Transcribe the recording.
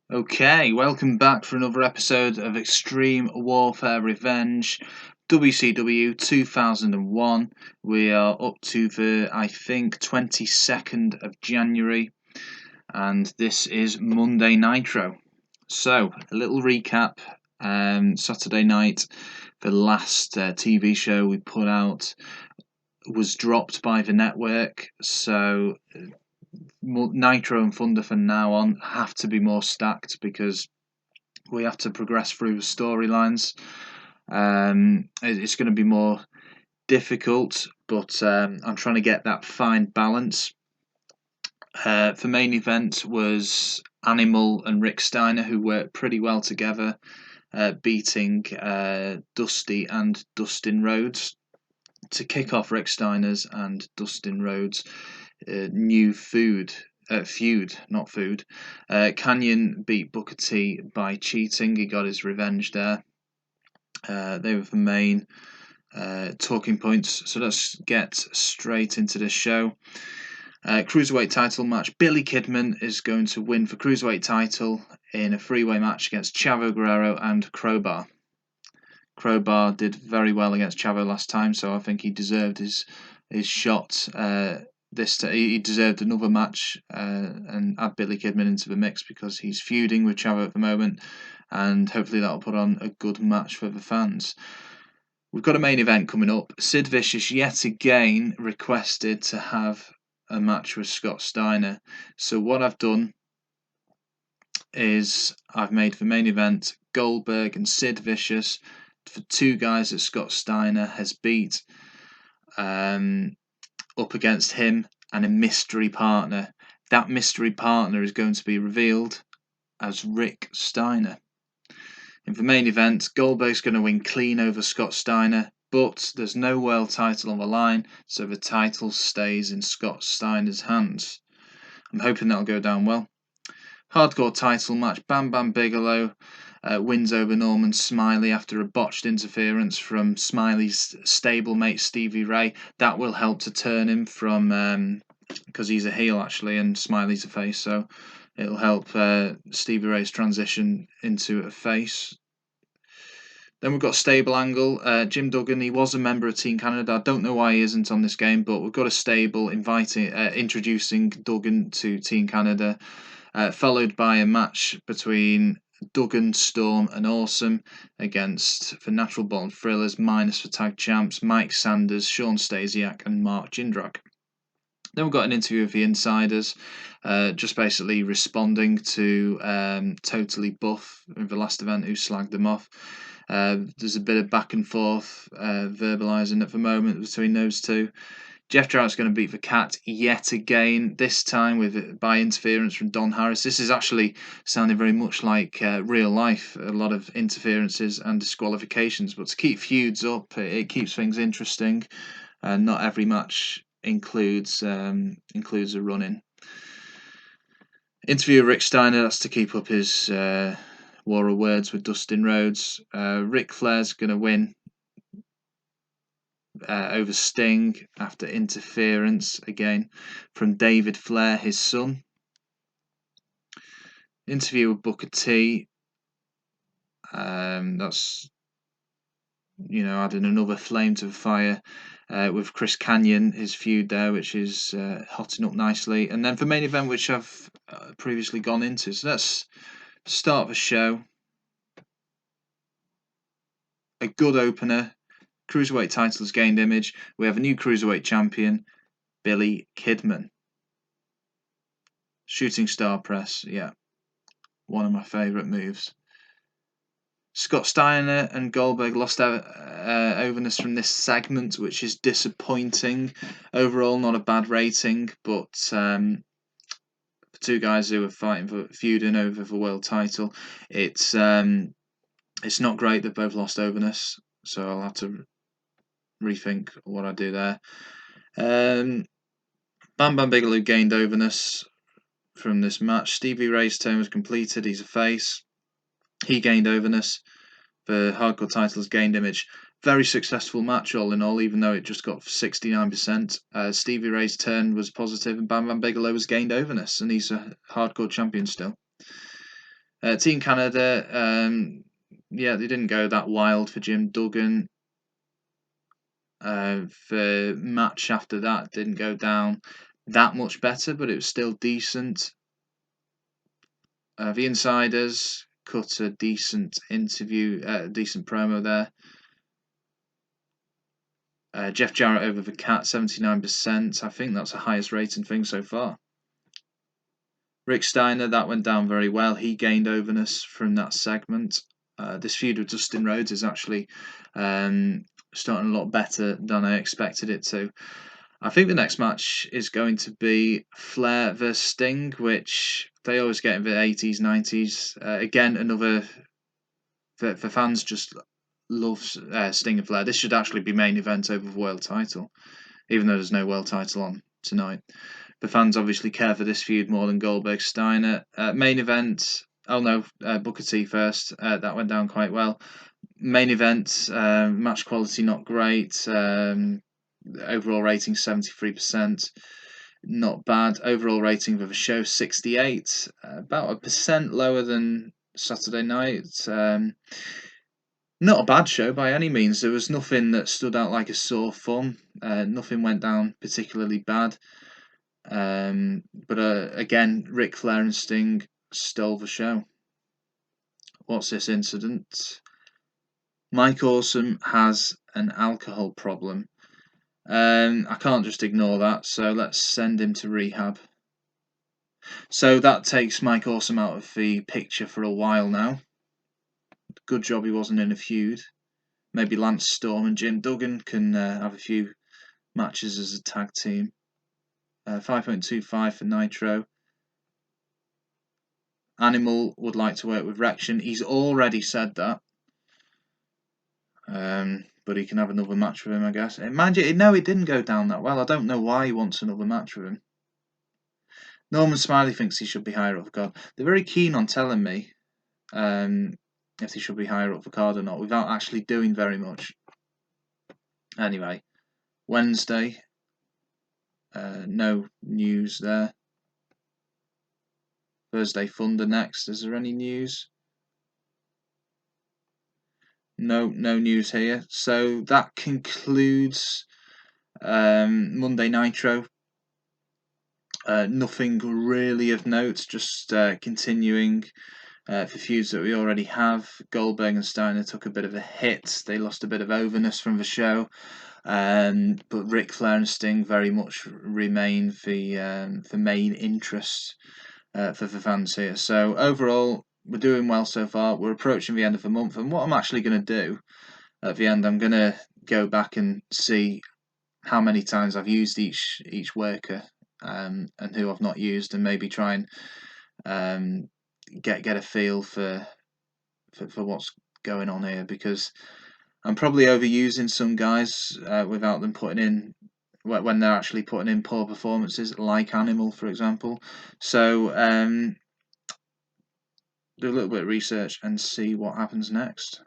Okay, welcome back for another episode of Extreme Warfare Revenge, WCW 2001. We are up to the, 22nd of January, and this is Monday Nitro. So, a little recap. Saturday night, the last TV show we put out was dropped by the network, so Nitro and Thunder from now on have to be more stacked because we have to progress through the storylines. It's going to be more difficult, but I'm trying to get that fine balance. The main event was Animal and Rick Steiner, who worked pretty well together, beating Dusty and Dustin Rhodes to kick off Rick Steiner's and Dustin Rhodes' new feud. Not food. Canyon beat Booker T by cheating. He got his revenge there. They were the main talking points. So let's get straight into the show. Cruiserweight title match. Billy Kidman is going to win the Cruiserweight title in a three-way match against Chavo Guerrero and Crowbar. Crowbar did very well against Chavo last time, so I think he deserved his shot. He deserved another match and add Billy Kidman into the mix because he's feuding with Chavo at the moment, and hopefully that'll put on a good match for the fans. We've got a main event coming up. Sid Vicious yet again requested to have a match with Scott Steiner. So what I've done is I've made the main event Goldberg and Sid Vicious for two guys that Scott Steiner has beat up against him and a mystery partner. That mystery partner is going to be revealed as Rick Steiner. In the main event, Goldberg's going to win clean over Scott Steiner, but there's no world title on the line, so the title stays in Scott Steiner's hands. I'm hoping that'll go down well. Hardcore title match, Bam Bigelow wins over Norman Smiley after a botched interference from Smiley's stablemate Stevie Ray. That will help to turn him from, because he's a heel actually and Smiley's a face, so it'll help Stevie Ray's transition into a face. Then we've got Stable Angle. Jim Duggan, he was a member of Team Canada. I don't know why he isn't on this game, but we've got a stable introducing Duggan to Team Canada, followed by a match between Duggan, Storm and Awesome against the Natural Born Thrillers minus the tag champs Mike Sanders, Sean Stasiak and Mark Jindrak. Then we've got an interview with the Insiders, just basically responding to Totally Buff in the last event who slagged them off. There's a bit of back and forth verbalising at the moment between those two. Jeff Jarrett's going to beat the Cat yet again, this time by interference from Don Harris. This is actually sounding very much like real life, a lot of interferences and disqualifications. But to keep feuds up, it keeps things interesting. Not every match includes a run-in. Interview with Rick Steiner, that's to keep up his war of words with Dustin Rhodes. Ric Flair's going to win over Sting after interference again from David Flair, his son. Interview with Booker T. That's adding another flame to the fire with Chris Kanyon, his feud there, which is hotting up nicely. And then for main event, which I've previously gone into. So let's start the show. A good opener. Cruiserweight titles gained image. We have a new Cruiserweight champion, Billy Kidman. Shooting star press, yeah. One of my favourite moves. Scott Steiner and Goldberg lost overness from this segment, which is disappointing. Overall, not a bad rating, but the two guys who are feuding over the world title, it's not great that both lost overness, so I'll have to rethink what I do there. Bam Bigelow gained overness from this match. Stevie Ray's turn was completed. He's a face. He gained overness. The hardcore titles gained image. Very successful match all in all, even though it just got 69%. Stevie Ray's turn was positive and Bam Bigelow was gained overness, and he's a hardcore champion still. Team Canada, yeah, they didn't go that wild for Jim Duggan. The match after that didn't go down that much better, but it was still decent. The Insiders cut a decent interview, decent promo there. Jeff Jarrett over the Cat, 79%. I think that's the highest rating thing so far. Rick Steiner, that went down very well. He gained overness from that segment. This feud with Dustin Rhodes is actually starting a lot better than I expected it to. I think the next match is going to be Flair vs Sting, which they always get in the 80s, 90s. Again, another for fans just love Sting and Flair. This should actually be main event over the world title, even though there's no world title on tonight. The fans obviously care for this feud more than Goldberg Steiner. Main event. Oh no, Booker T first. That went down quite well. Main event. Match quality not great. Overall rating 73%. Not bad. Overall rating for the show 68. About 1% lower than Saturday night. Not a bad show by any means. There was nothing that stood out like a sore thumb. Nothing went down particularly bad. But again, Ric Flair and Sting stole the show. What's this incident? Mike Awesome has an alcohol problem. I can't just ignore that, so let's send him to rehab. So that takes Mike Awesome out of the picture for a while now. Good job he wasn't in a feud. Maybe Lance Storm and Jim Duggan can have a few matches as a tag team. 5.25 for Nitro. Animal would like to work with Rection. He's already said that. But he can have another match with him, I guess. Mind you, no, it didn't go down that well. I don't know why he wants another match with him. Norman Smiley thinks he should be higher up the card. They're very keen on telling me if he should be higher up the card or not, without actually doing very much. Anyway, Wednesday, no news there. Thursday Thunder next. Is there any news? No news here. So that concludes Monday Nitro. Nothing really of note, just continuing for feuds that we already have. Goldberg and Steiner took a bit of a hit. They lost a bit of overness from the show. But Ric Flair and Sting very much remain the main interest for the fans here. So overall, we're doing well so far. We're approaching the end of the month, and what I'm actually going to do at the end, I'm going to go back and see how many times I've used each worker and who I've not used, and maybe try and get a feel for what's going on here, because I'm probably overusing some guys without them putting in when they're actually putting in poor performances, like Animal, for example. So do a little bit of research and see what happens next.